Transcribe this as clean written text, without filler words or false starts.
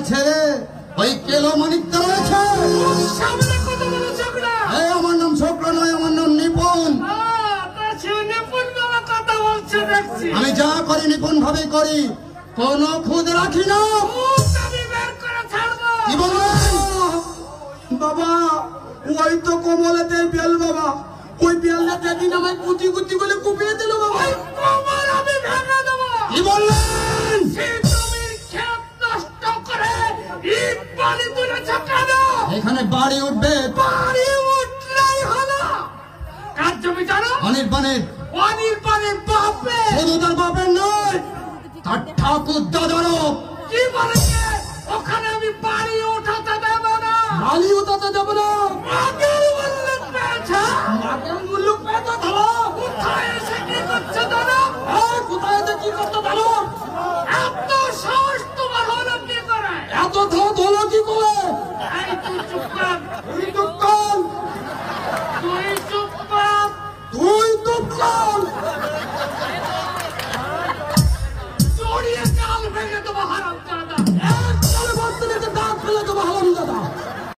ছেলে ওই কেলো মানিকটা রয়েছে। আমার নাম শুক্র নয়, আমার নাম নিপুণ। আমি যা করি নিপুণ ভাবে করি, কোন খুদ রাখি না। কি বলবেন বাবা? ওই তো কমলাতে বেল বাবা, ওই বেলটা যেদিন আমায় কুচি কুচি করে কুপিয়ে দিল বাবা। কি বললেন? এখানে বাড়ি উঠবে, বাড়ি উঠলেই হলো। কার জমি জানো? অনির্বাণের। অনির্বাণের বাপে, শুধু তার বাপের নয়, তার ঠাকুর দাদারও। কি বলেছে? ওখানে আমি বাড়ি উঠাতে দেব না। বাড়ি উঠাতে দেব না? মাগের মুল্লুক পেয়েছে। মাগের মুল্লুক পেয়েছে ধরো। কোথায় এসে কি করছে ধরো? কোথায় এসে কি করতে ধরো?